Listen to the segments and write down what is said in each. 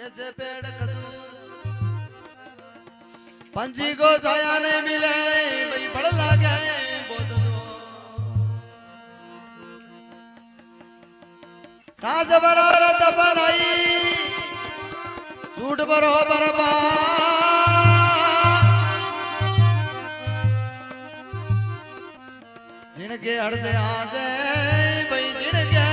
जैसे पेड़ खजूर पंछी को छाया नहीं मिले भाई बड़ लागे साज बराबर तपलाई झूठ बरोबर जिनके हड़ते आसे भाई जिनके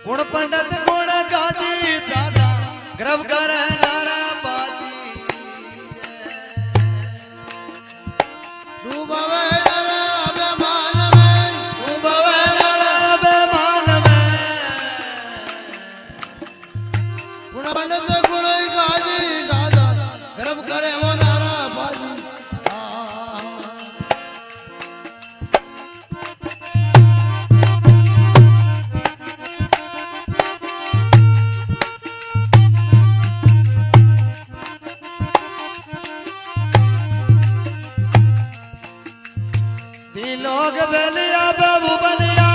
गुण पंडित गुण गाजी ज्यादा गर्व कर नारा बाजी डूबवे नारा अभिमान में डूबवे नारा अभिमान में गुण पंडित गुण गाजी दादा गर्व करे वो नारा बाजी लोग बेलिया बाबू बनिया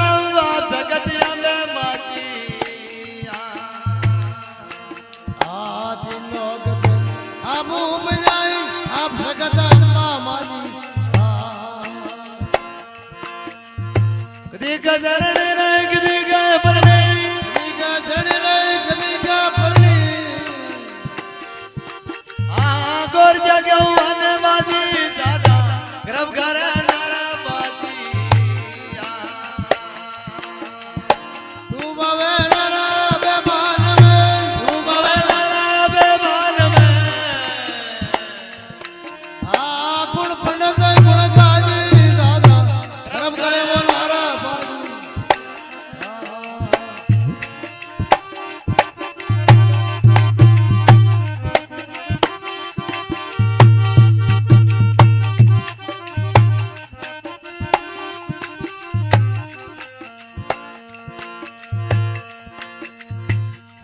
आप जगतिया में मातिया तीन लोग अब बनाई आप जगत अम्मा माली कदी गजरने नहीं कदी गए परने कभी का जड़े रहे कभी का परने गोर जगे आने बाजी ज्यादा गर्व करे डूबवे नारा अभिमान में डूबवे नारा अभिमान में गुण पंडित गुण गाजी दादा गर्व करे वो नारा बाजी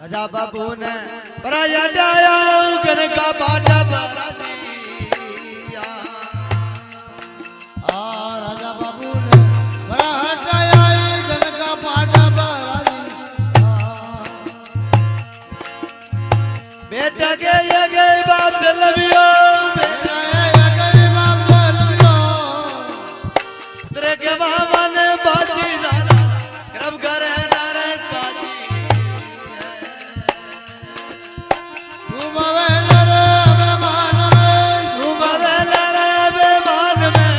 राजा बाबू ने पराया डाया उगन का बाटा बराजिया राजा बाबू ने बड़ा हटाया जन का पाटा बराजी बेटा के ये गए बाप जलबियो बेटा ये गई बाप जलबियो तेरे के बाबा ने बाजी नारा गर्व करे नारा काजी डूबवे नारा अभिमान में डूबवे नारा अभिमान में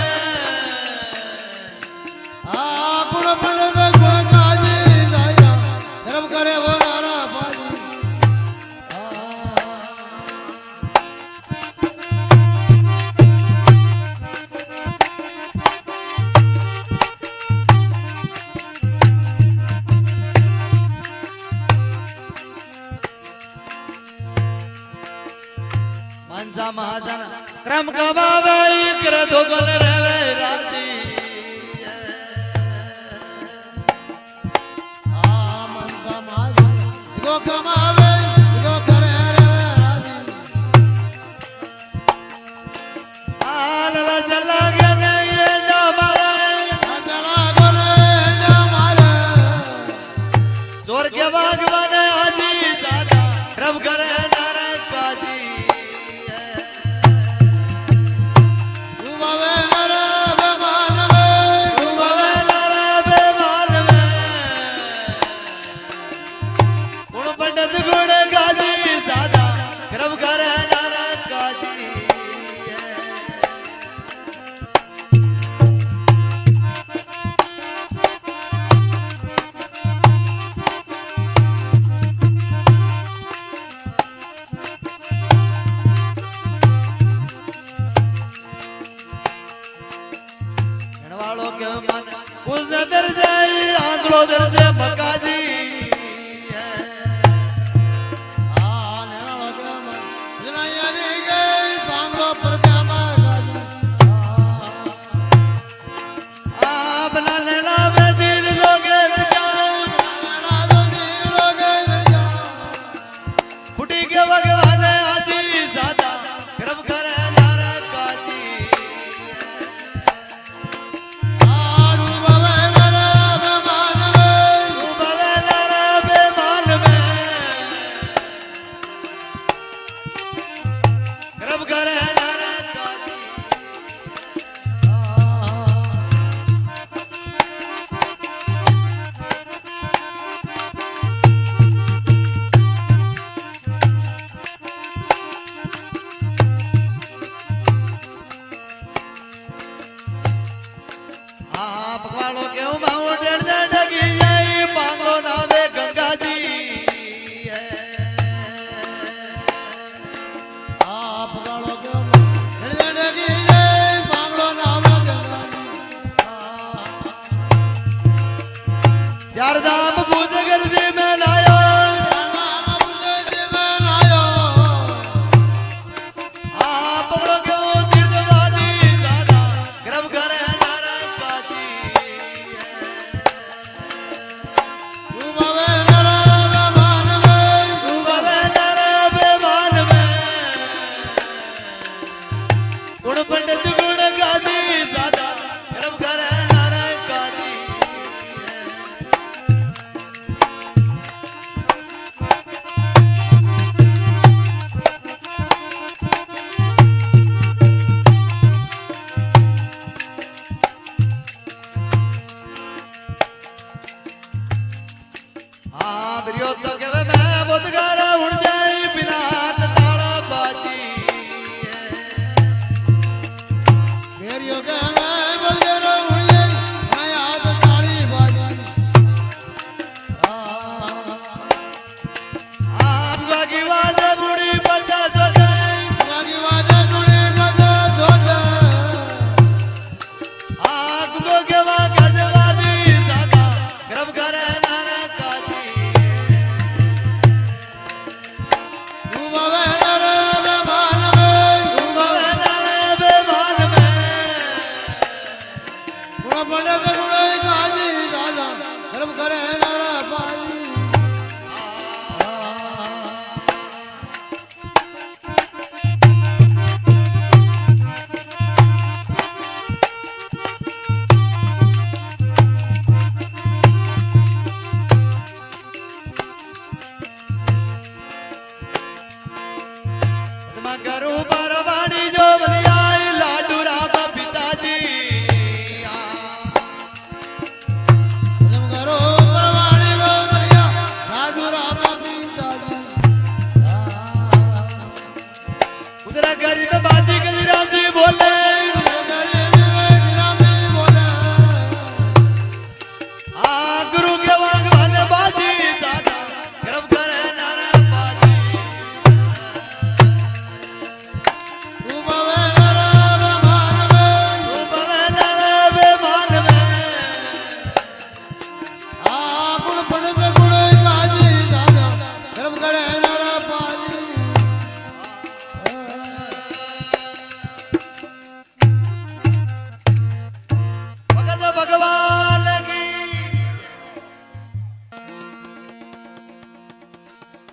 गुण पंडित गुण गाजी दादा गर्व करे वो नारा बाजी मनसा महाजन क्रम गवावे कर दोगल रवे राजी मन समाज गो कमावे गो करे रे राजी आला जला गने ये ना मारे चला गोरे न मारे चोर के बागवाने आजी दादा रब करे नारा काजी डूबवे नारा अभिमान में डूबवे नारा अभिमान में गुण पंडित गुण गाजी दादा रब करे नारा काजी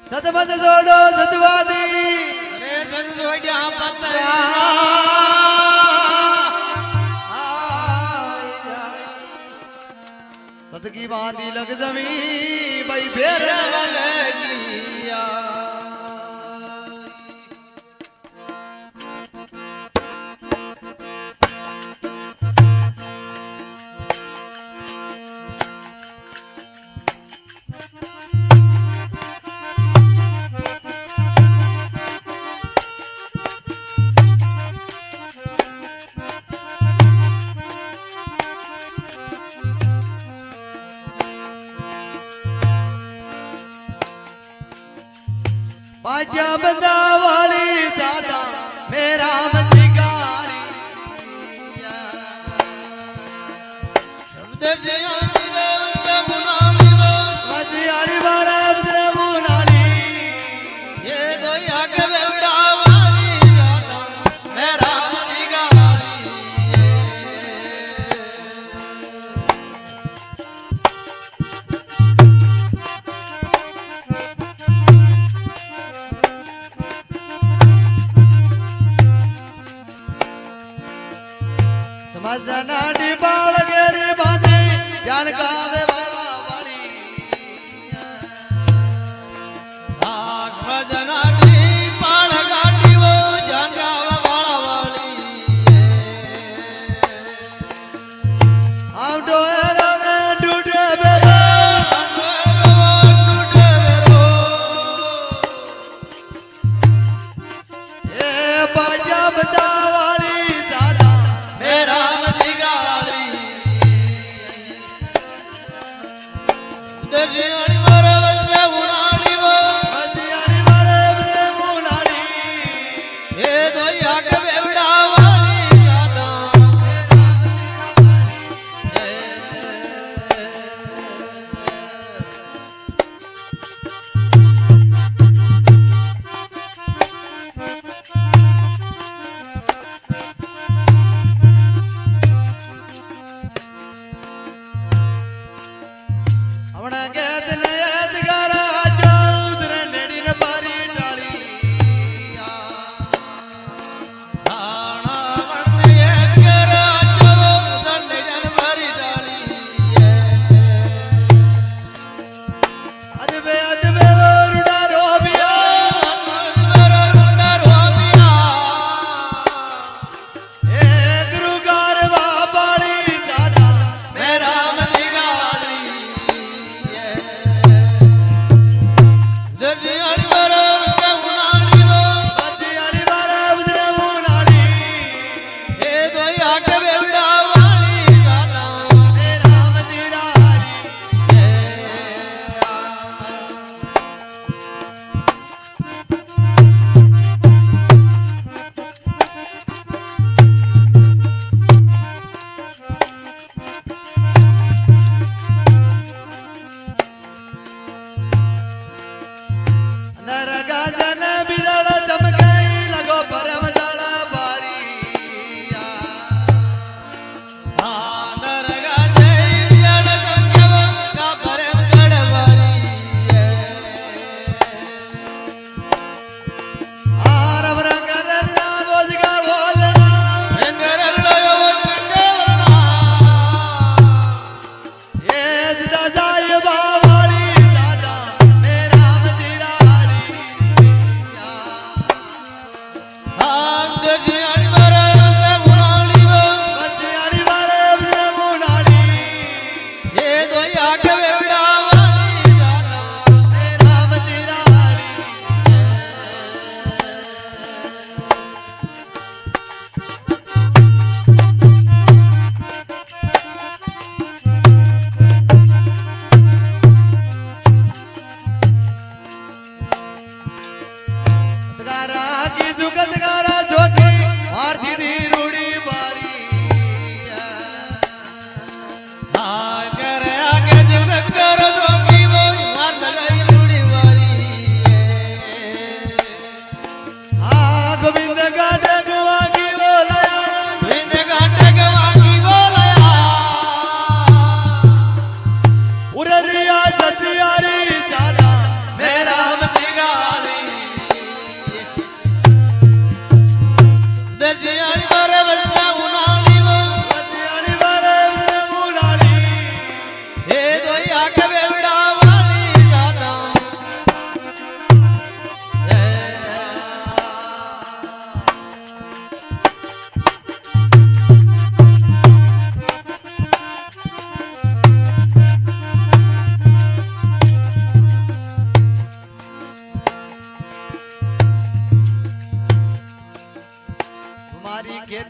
સતમત જોડો સતવાદી અરે સત જોડ્યા પતંગ સતકી બાંધી લગ જમી ભાઈ ફેર पाटिया बंदा वाली दादा मेरा मंजी गाली શબ્દ જે મુનાલી मंजी आली मारा उधर मुनाली ये દયા કે વેવડા વાળી રાધા મેરા મની ગાળી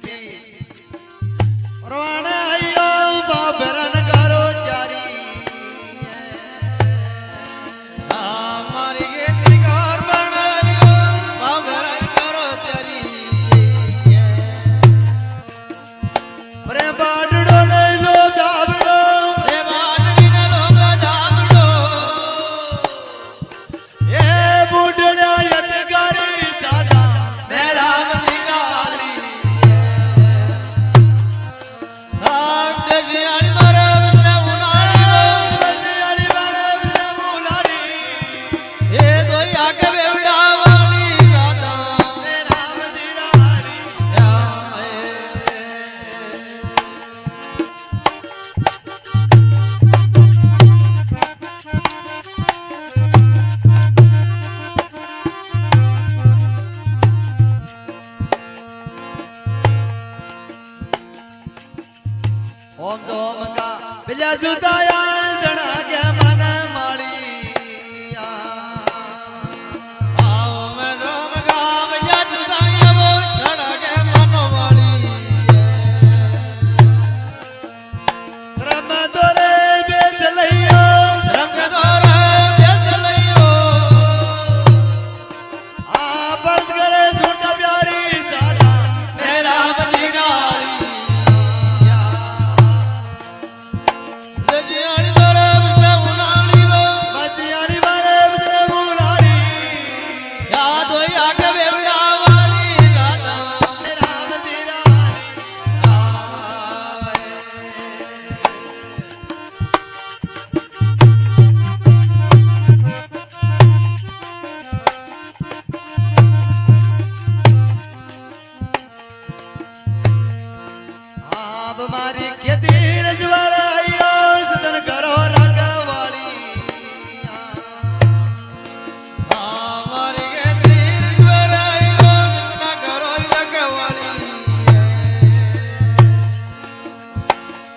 देती परवाने आयो बाबरन करो जारी हमारी खेती घर बनायो बाबरन करो जारी प्रेम बाडड़ो ले लो दाबड़ो रे बाडड़ी ने लो दाबड़ो ए बूढ़ड़ा यटगारी दादा मेरा मदिगारी हां दजियाली मारे बिना बंदियाली मारे बिना मुलारी ए दो आके बेवड़ा वाली दादा मेरा मदिगारी ओम जो ओम का बिजा जुदाया जना के मन माड़ी आओ मैं रोम गाम या जुदाई वो छड़ के मनो वाली रम दोरे बेच लइयो रंग दोरा बेच लियो आ बंद करे झूठा प्यारी दादा मेरा मदिगारी दजियाली मारे बिना उनाली वो बंदियाली मारे बिना मुलारी या दो आके बेवड़ा वाली दादा मेरा मदिगारी आप मारी खेती रजवाड़ा आयो सदन करो रगवाली हमारी खेती बराइयो जितना करो लगवाली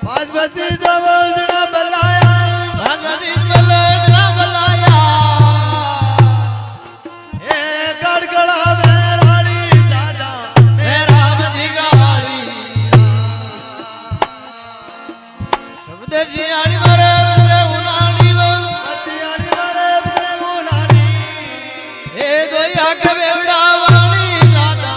पांच बत्ती दबो जड़ा बलाया भगवती बलना बलाया ए गड़गड़ा बेराली दादा मेरा मदिगारी सब दजियाली मारे बिना उनाली वो बत्तियाली मारे बिना मुलारी ए दो आके बेवड़ा वाली दादा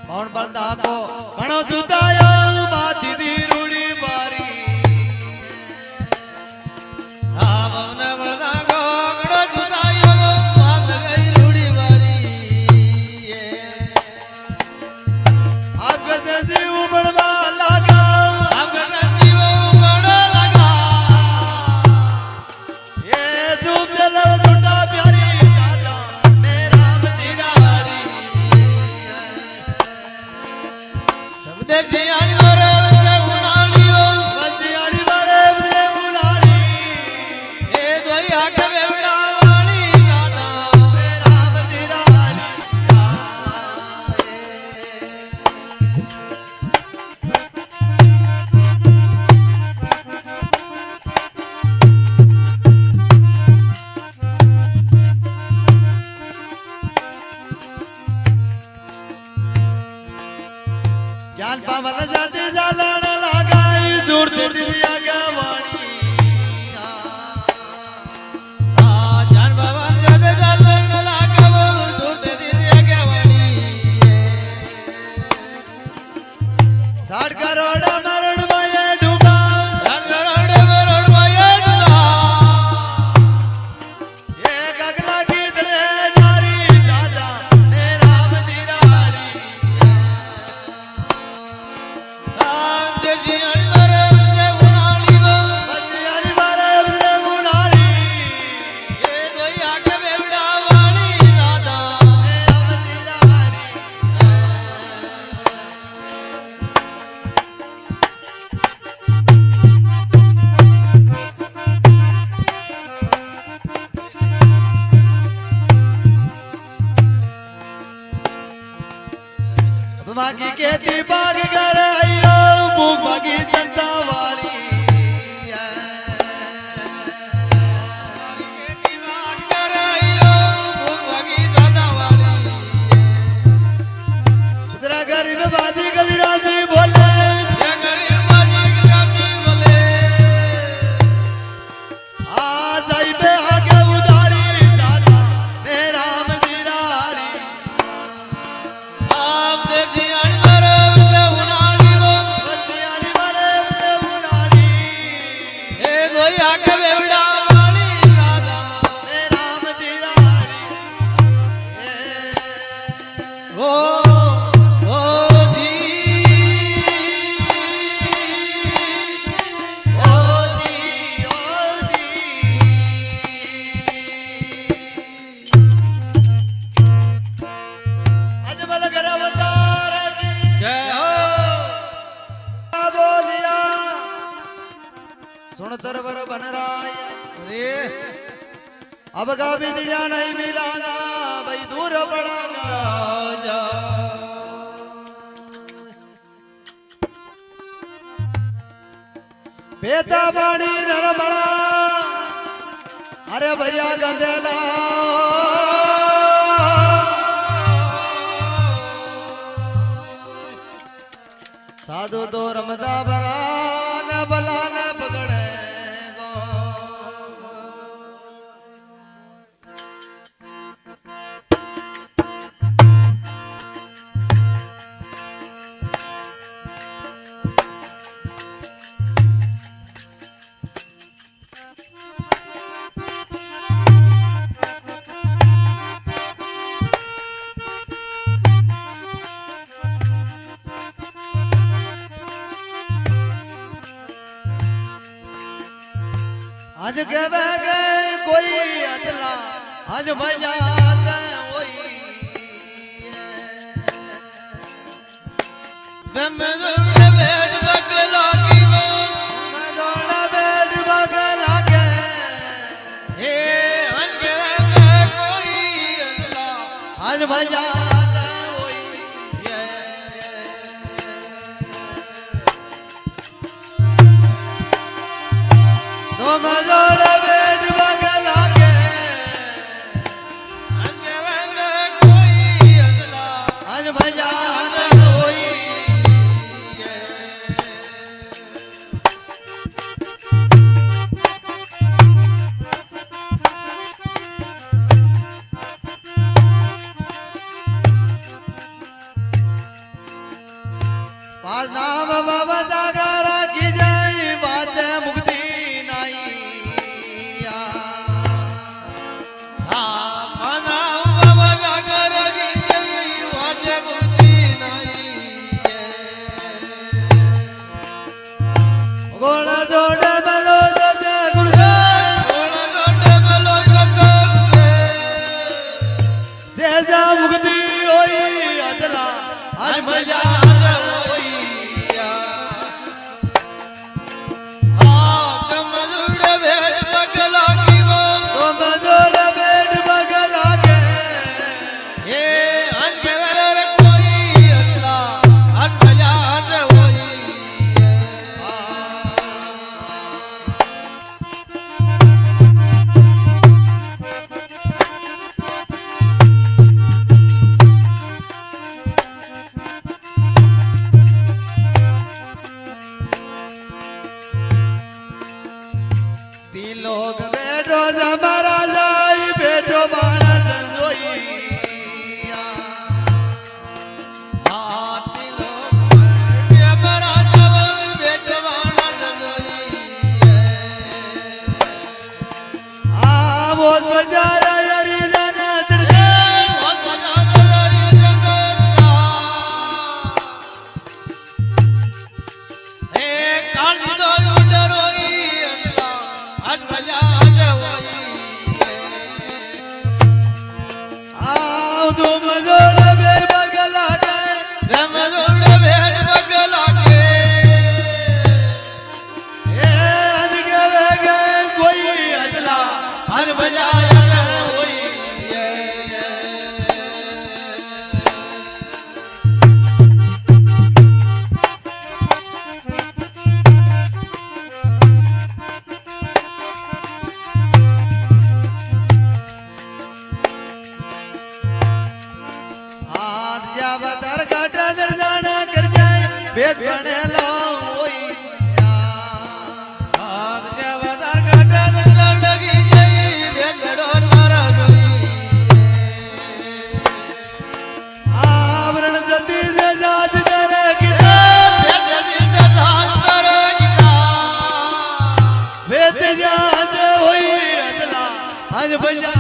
कौन बंदा को घणो जुदाया बाती दी रूड़ी बारी हमने बड़ा गोगड़ो जुदाई वो माल गई रूड़ी वाली आप कैसे दी उबड़वा लगा हमने जीवो बड़ा लगा ये चुप चलो जुदा प्यारी दादा मेरा मदिगारी सब दजियाली मारे बिना उनाली वो बत्तियाली मारे बिना मुलारी ए दो आके बेवड़ा वाली दादा मेरा मदिगारी ज्ञान पावन जाति जालन लगाई जोड़ दे दिया गवानी अब का बिजलियां नहीं मिलागा भाई दूर पड़ागा जा बेटा बाड़ी नरमड़ा अरे भैया गंदेला साधु तो रमदा बला न पकड़े आज कहवे गए कोई अदला आज भैया बेट बगला की वो बेट बगला के हे आज कहवे कोई अदला आज भैया मजोड़ बेट बगला के कोई अगला आज भैया होई पास नाम बाबा जागरा की जय बात मुक्ति लोग बैठो जबरा जाई बैठो बाड़ा जंजोइया हाथी लोग जबरा जाई बैठो बाड़ा जंजोइया आ बहुत बजारा यारी जाना चढ़े बहुत बजारा यारी जाना हे काली दो डरोई आज भजा होई आओ दो मजोड़ बेर बगला के मजोड़ बेर बगला के ए आज के गए कोई अदला आज भजा होई बदर काटा दर जाना कर जाए भेद बने लो बदर काटा दर जाना की जाए भेद बड़ो नारा आवरण जती से जाज करे गीता जती से जाज करे गीता भेद जाज होई अदला आज बजा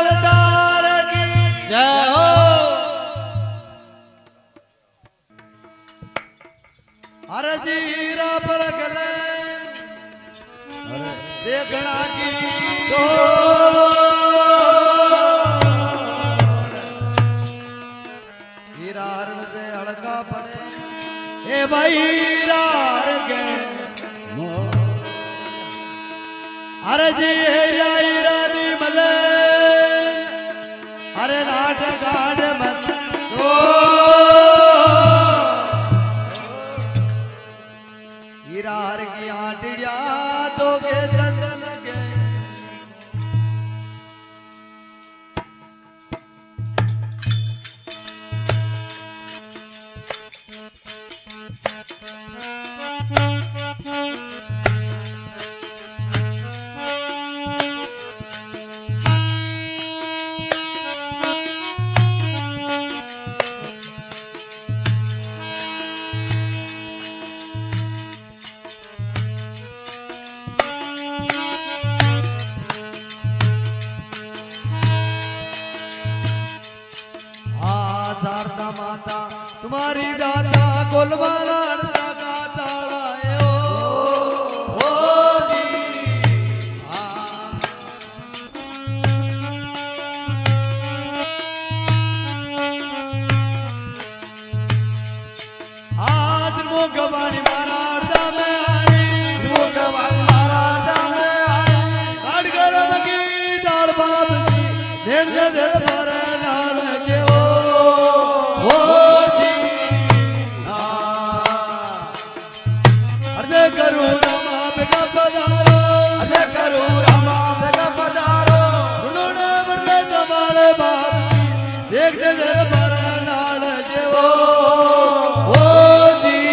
अवतार की जय हो। अरे जीरा पर गले देखना की हीरा हरण से हड़का पड़े ए भाई हीरा हर के अरे जी हीरा हीरा दी मले अरे नाट गाड़ मत ओ हीरा हर की आटिया तो के चंदन के शारदा माता तुम्हारी दाता गोलमाला का ताला है ओ जी आज मोगवानी मारा में आई मोगवानी मारा में आई काटकर मगी डाल बाप जी ढेर ढेर मारा नाल के ओ जी अर्धे करूं रामा बेगा पधारो अर्धे करूं रामा बेगा पधारो सुनो बरले तुम्हारे बाप देख ढेर मारा नाल के ओ जी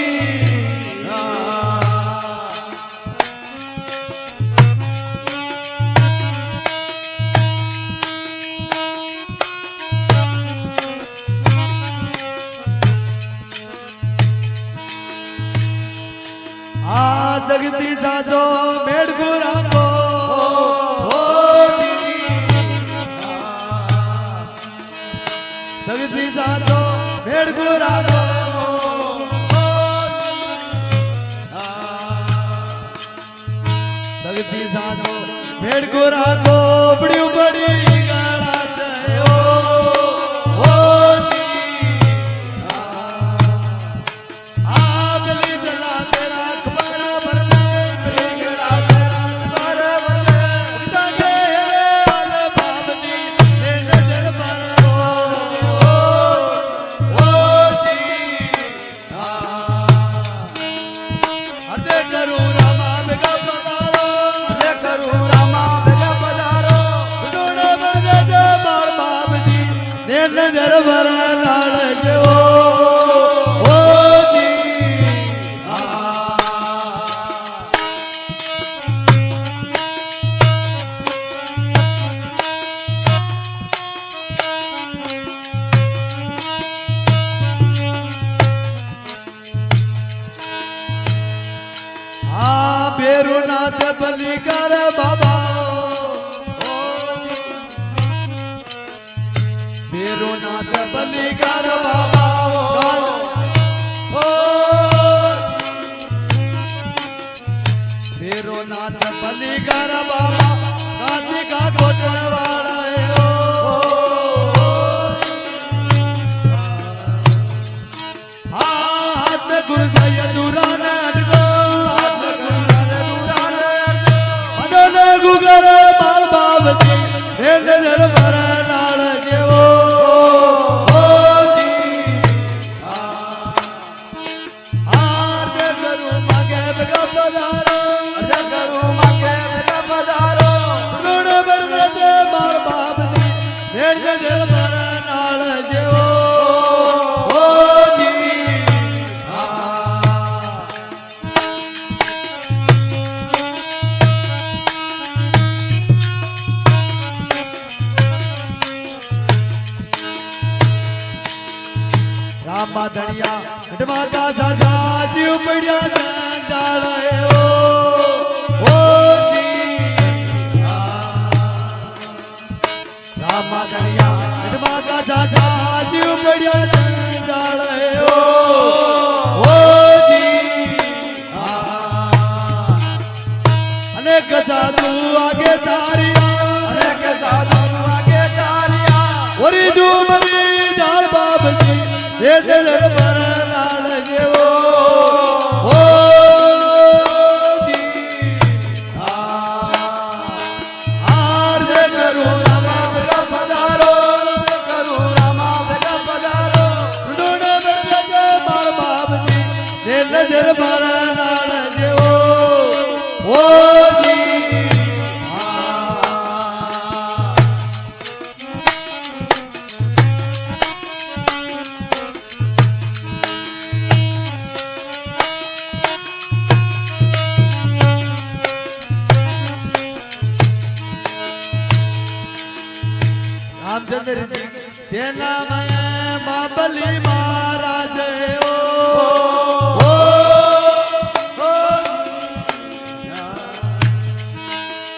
जगती साजो मेड़गुरा को जगती साजो मेड़गुरा को जगती साजो मेड़गुरा को बड़ी बड़ी गाला चयो नजर भरा लाल के ओ जी बेरुनाथ बलि कर बाबा बेरुनाथ बलि कर बाबा बेरुनाथ बलि कर बाबा कांति का कोटल वाला है हाथ में गुरु भाई अधूरा ने अटको मदन गुगर माल बाब जी नजर भरा नाल के रामा धनिया माता दादा जी उपड़िया डाले ओ जी राम मादरिया इनमा का चाचा जीव बढ़िया डाल ओ जी अनेक साधु आगे तारिया अनेक साधु आगे तारिया ओरी झूमरी जाल बाब जी दे दे पर लाल जेवो ओ जी आर दे करू रामा का पधारो करू रामा का पधारो डोड़ बरले के मार बाब जी दे दे पर लाल जेवो ओ जी रामचंद्र जी तेना मैं बाबली महाराज ओ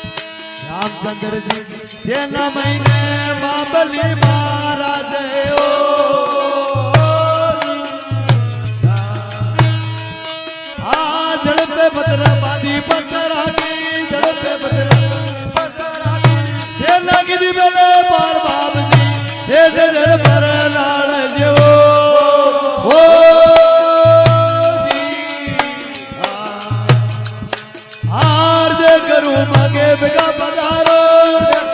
रामचंद्र जी तेना मैंने बाबली महाराज ओ आ जड़ पे पत्थर बांधी पत्थर की जड़ पे पत्थर जे लगी दी बेले पार बाप जी दे दे पर लाल जेवो ओ जी आर दे करूं मगे बेगा पधारो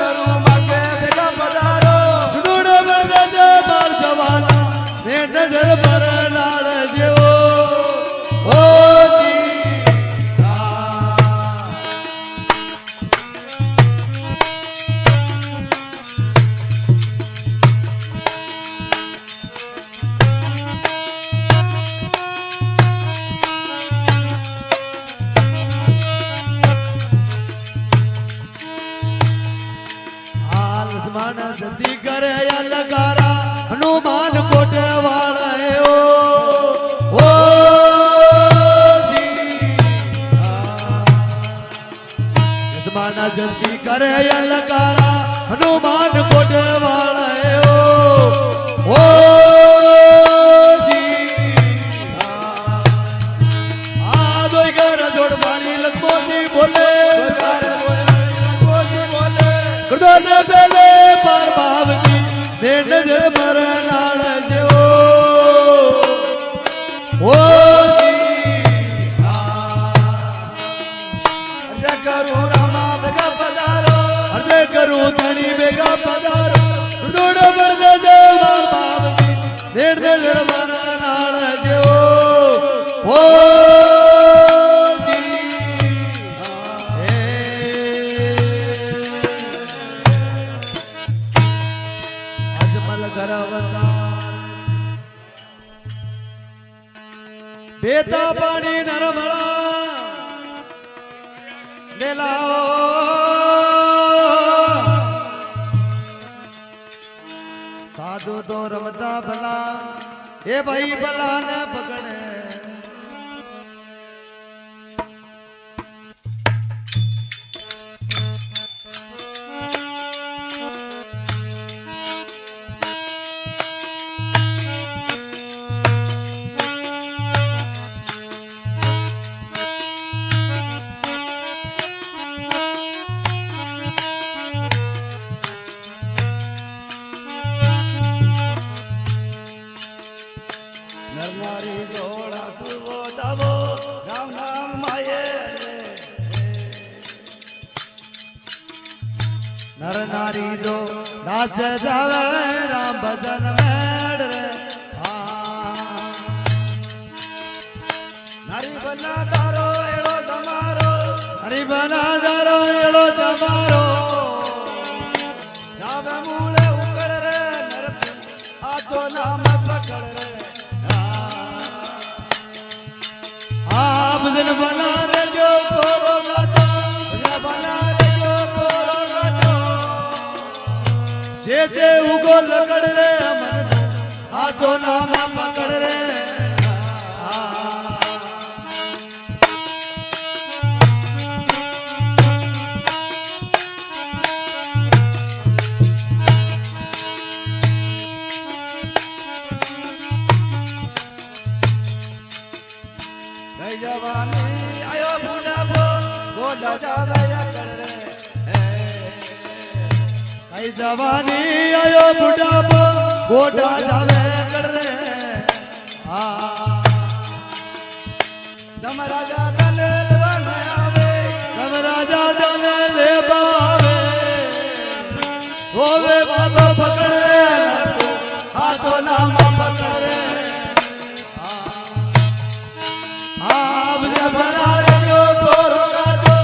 करू मगे बेगा पधारो डोड़ बरदे जे मार जवाना दे दे पर लाल जेवो ओ जी लक्ष्मण जल्दी करे या लगारा हनुमान कोटे वाला है ओ जी लक्ष्मण जल्दी करे या लगारा हनुमान कोटे वाला है ओ जी आ दो घर जोड़ पानी लखमो जी बोले गुरदोने बेले पार बाब जी दे दे पर लाल जेवो ओ जी अर्ज करू रामा बेगा पधारो अर्ज करू धनी बेगा पधारो डोड़ बरदे जे पार बाब जी दे दे पर लाल जेवो ओ बेता पानी नरमला दिलाओ साधु तो रमता भला ए भाई भला न पकड़े नरनारी जोड़ा सुबो तबो राम नाम माये नर नारी जो नाच जावे राम भजन मेड़ रे नारी बना तारो एड़ो तमारो हरि बना दारो एलो जमारो जावे मूले उकड़ रे नर आचो नाम पकड़ रे आप दिन बना रे जो तोरो गातो बना रे जो तोरो गातो जे जे उगो लकड़ रे मन आचो नाम पकड़ रे जवानी आयो बुढ़ापो गोडा जावे कर रे जम राजा दले बनावे जम राजा दले ले बावे रोवे बाबा पकड़ रे हाथों नाम पकड़ रे आप ने बना रे जो गोरो काजो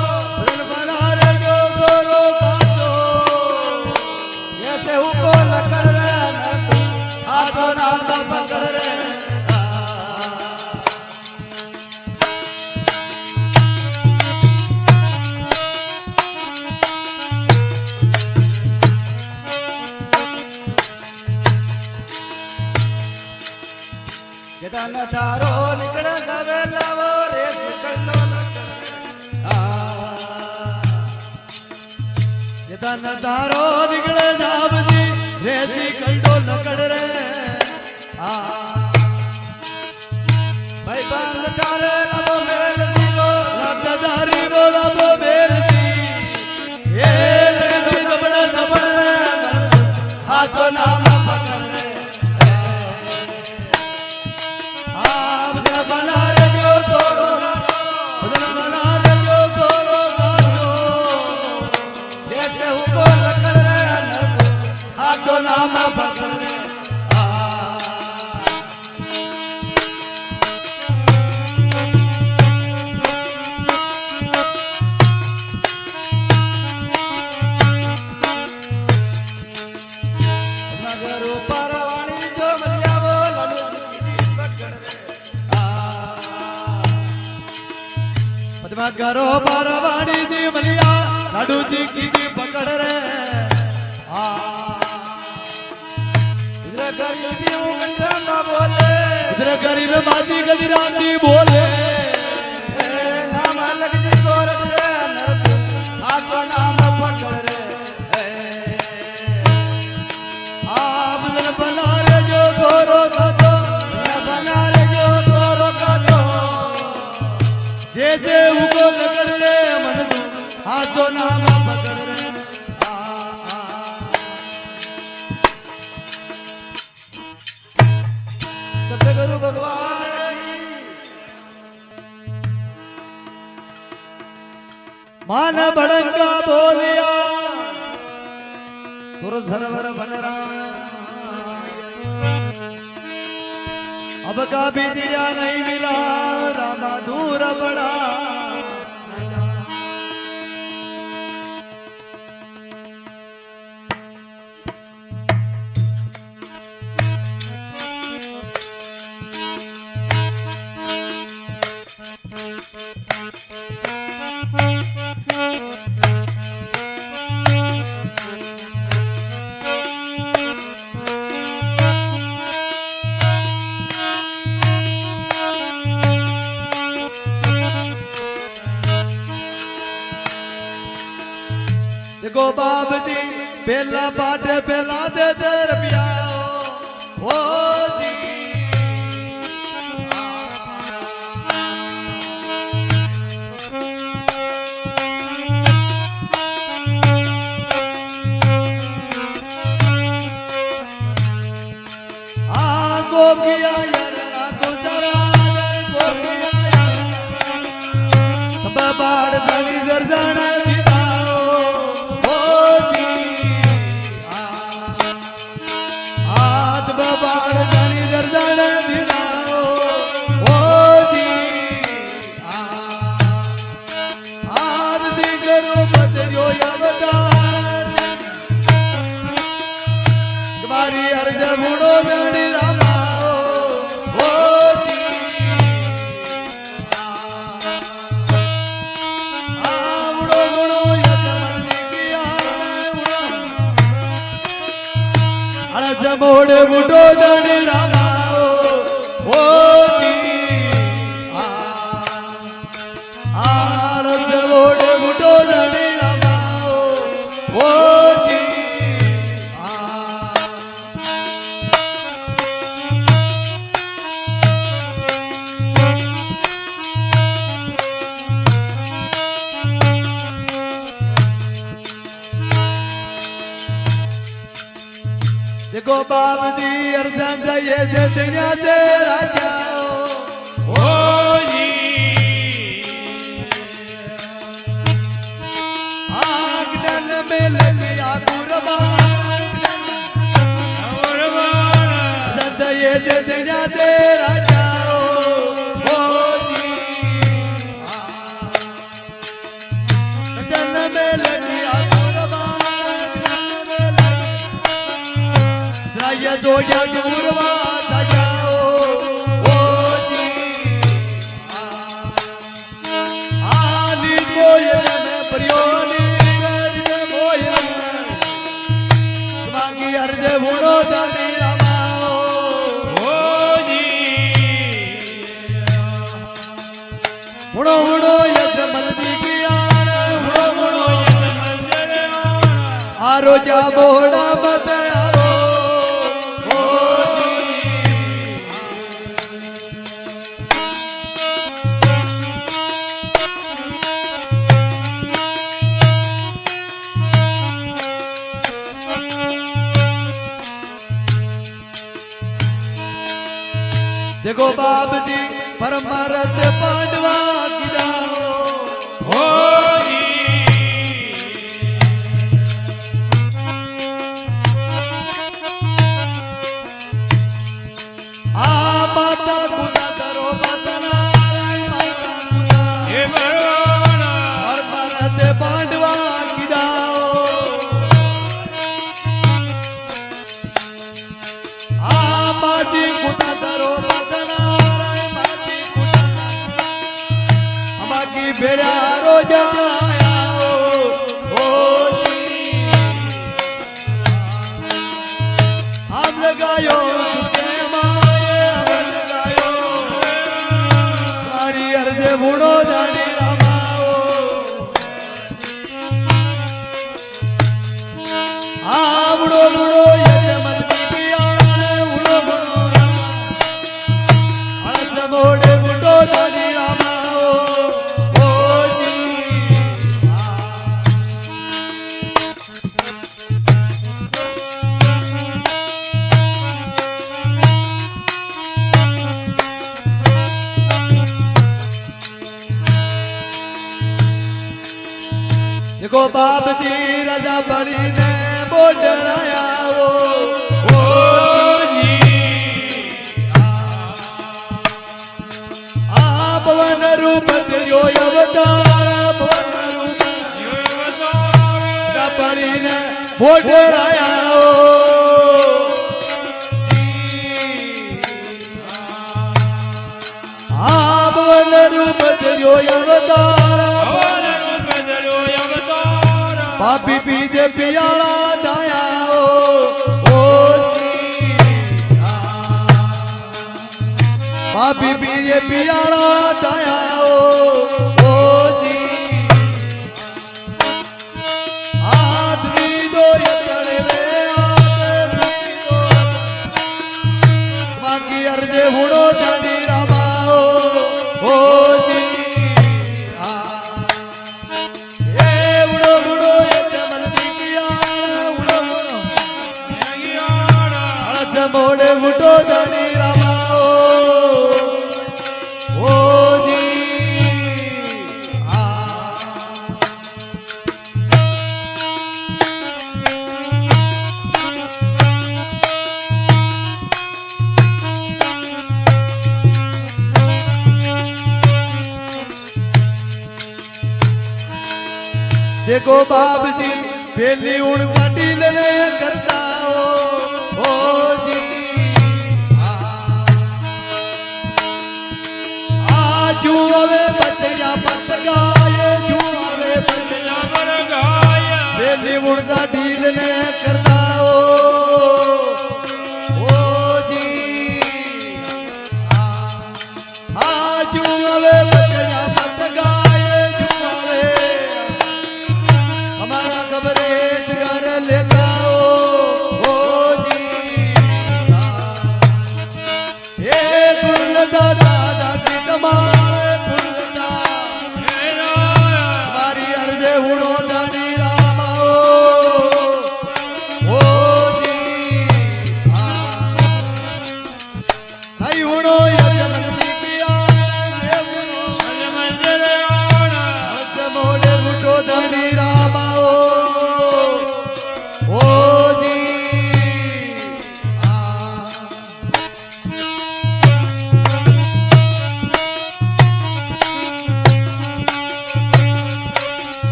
बना रे जो गोरो काजो जैसे हुको लकड़ रे हाथों नाम पकड़ रे जदान तारो निकल गवे लावो रे निकलो जतन तारो निकले जावजी रेती कंडो लकड़ रे भाई बांध तारे लबो मेल दीगो लतदारी बोला बो बेरती ये लगती जबड़ा जबड़ रे हाथों नाम पकड़ रे आप ने बना रे जो तोरो उधर बना रे जो तोरो काजो जैसे हुको लकड़ रे हाथों नाम पकड़ रे नगरो परवाणी जो मलियावो लडू की पकड़ रे पद्मा करो परवाणी दी मलिया लाडू जी की पकड़ रे इधर गरीबी हूँ कंठा ना बोले उधर गरीब बाती गजराती बोले नाम अलग जी गोरख रे हाथों नाम पकड़ रे आप उधर बना रे जो गोरो काजो बना रे जो गोरो काजो जे जे उको लगड़ रे मन तू हाथों नाम पकड़ रे सतगुरु भगवान की मान बड़ंगा बोलिया सुर सरवर बनरा अब का भी दिया नहीं मिला रामा दूर बड़ा देखो बाप जी बेला पाटे बेला दे दर पियाओ ओ जी आगो किया यार आगो जरा को किया यार सब बाड़ धनी दर्जन दिखाओ ओ जी आद बाड़ धनी दर्जन दिखाओ ओ जी आद दिगरो बदलो अवतार तुम्हारी अर्ज मुड़ो गणी रामाओ ओ जी आवड़ो गुणो यजमानी किया अर्ज मोड़े मुड़ो गणी रामाओ ओ जी अर्ज मोड़े मुड़ो गणी रामाओ ओ जी देखो बाप जी अर्जन जाइए जे दुनिया से राजा ओ जी आगन में लगिया कुर्बान अर्जन जाइए जे दुनिया से राजा ओ जी अर्जन में लगिया ये जोड़िया जुड़वा सजाओ ओ जी आनी मोयन में प्रियोनी गज मोयन मांगी अर्ज मुड़ो जानी रमाओ ओ जी मुड़ो मुड़ो यज मलदी पियान मुड़ो मुड़ो आरो जा बोड़ा मत देखो बाप जी परमारथ पांडवा की जाओ ओ जी आ माता गुना करो माता नारायण माता गुना हे भगवान परमारथ पांडवा की जाओ आ माती गुना करो बेड़ा रोजा ओ जी हम लगायो के माए हम लगायो मारी अर्ज मुड़ो जाने रमाओ आ मुड़ो मुड़ो ये मन की पियान मुड़ो मुड़ो अर्ज मोड़े मुड़ो जाने रमाओ देखो बाप जी राजा बड़ी ने बोझाया ओ जी आ पवन रूप जो अवतार पवन रूप राजा बड़ी ने बोझाया आ पवन रूप जो अवतार पापी पीजे पियाला दाया ओ जी पापी पीजे पियाला दाया ओ जी आदमी दो यतड़े आदमी दो बाकी अर्जे हुड़ो जानी रमाओ ओ जी मोड़े मुटो जानी रमाओ ओ जी देखो बाप जी पहली उड़ काटी लेने करता ओ जी जुआवे बच्चा पत गाए जुआवे बच्चा पर गाया बेली मुर्गा ढील ने करता ओ जी जुआवे बच्चा पत गाए जुआवे हमारा खबरे घर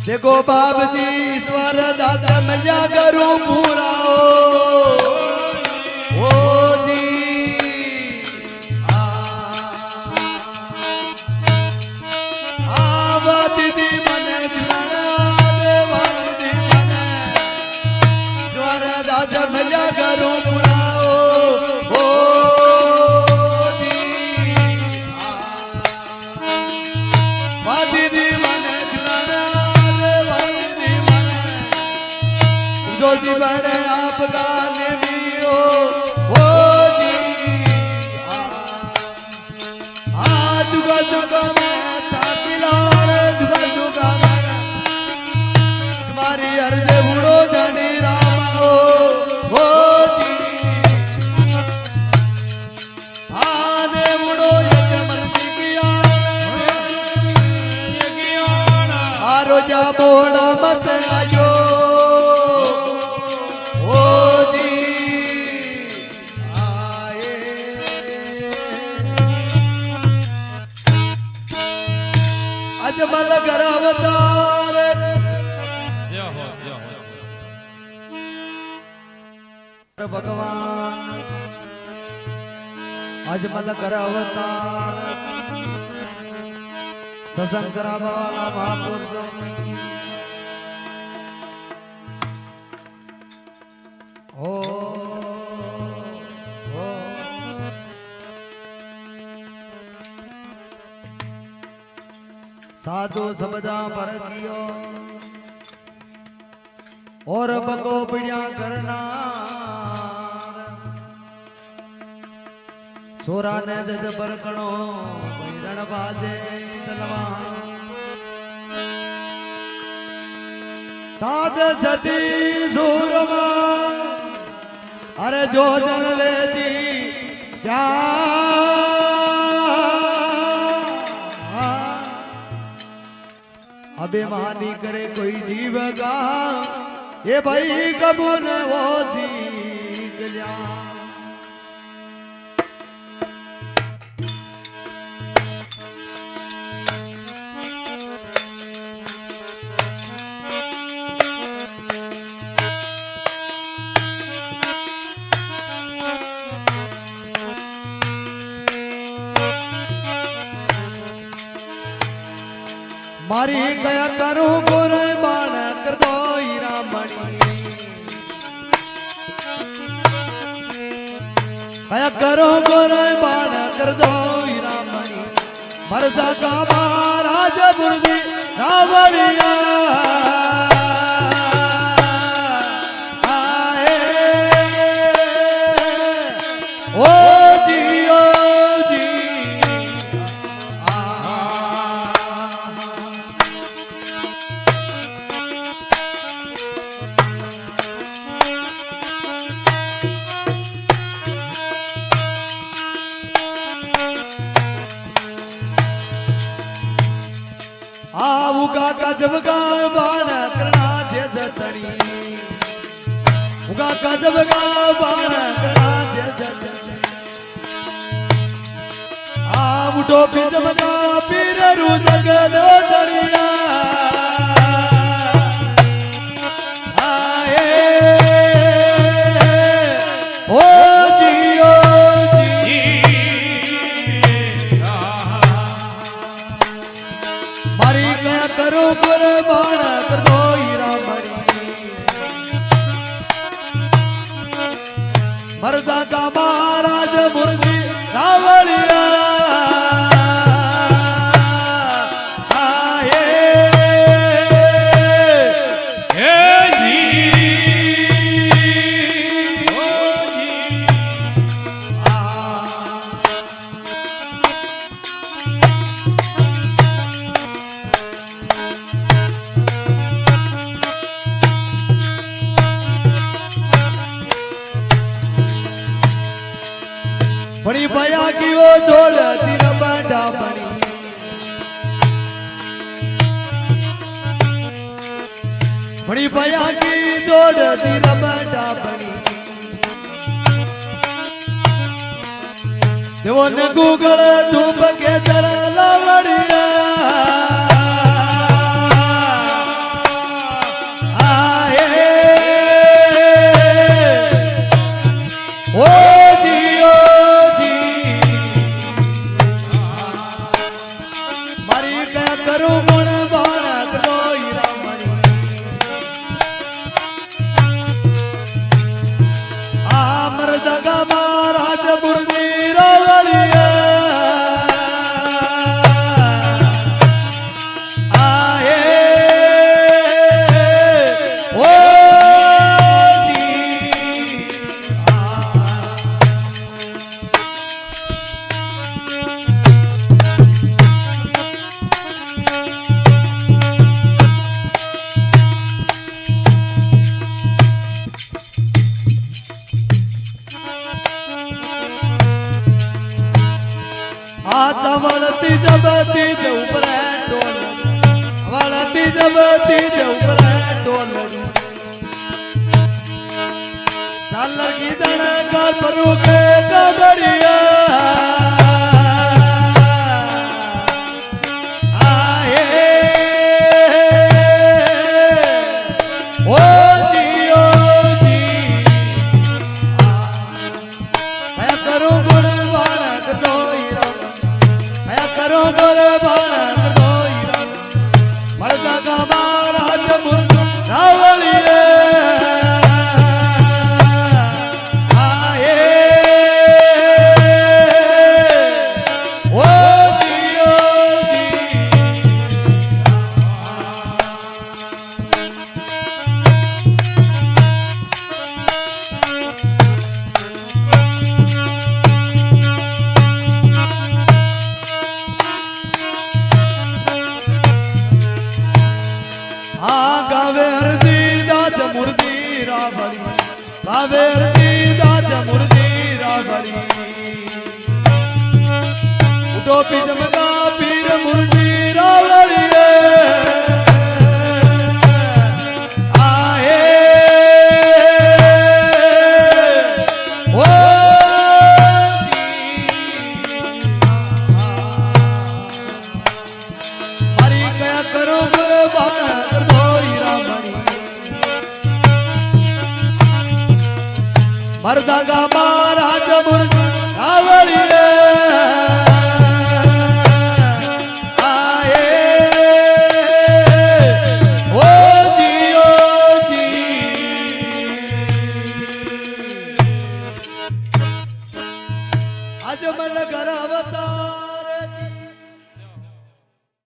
देखो बाप जी ईश्वर दादा मिल्या करूं पूरा ओ जी आवा दीदी मने जुड़ाना देवा दीदी मने ईश्वर दादा मिल्या करूं पूरा ओ जी वा दीदी मने जुड़ाना जी बड़े आप गाने मियो ओ जी जुगा जुगा मैं ताकिलाल जुगा जुगा मैं तुम्हारी अर्जे बुड़ो धनी रामा ओ जी आने बुड़ो यक मर्जी किया आरो जा बोड़ा मत आयो अजमल कर अवतार भगवान अजमल कर अवतार सत्संग करावा वाला महापुरुषों ओ साधु समझा पर कियो और बको पिड़िया करना सोरा ने जद बरकणो रण बाजे तलवा साध सती सूरमा अरे जो जन ले जी क्या अभिमानी करे कोई जीवगा ये भाई कबू न वो जीत लिया मारी गया करूं कुर्बान कर दो रामणी गया करूं कुर्बान कर दो रामणी मर्दा का महाराज बुर्दी रावणिया उगा का जब का बाण करना जे जतनी उगा का जब का बाण करना जे जतनी उठो भी जमका पीर रू जगत दरिया आए ओ जियो मारी क्या करो कुर्बान कर दो रामणी मर्दा का महाराज मुर्गी रावणिया बड़ी बया की वो झोल तीर बांधा बनी बड़ी बया की झोल तीर बांधा बनी देवो ने गूगल धूप के जरा लावड़िया રમતી જવું ટોલડી ચાલર ગીધણ કર પરું કે કબડિયા કાવેરતી દાજ મુરતી રાગડી ઉડો પીજમકા પીર મુરતી રાવળી રે આહે ઓ મારી કયા કરો બાણ કરતો રામણી મરદાગા મહારાજ મુરત આવળી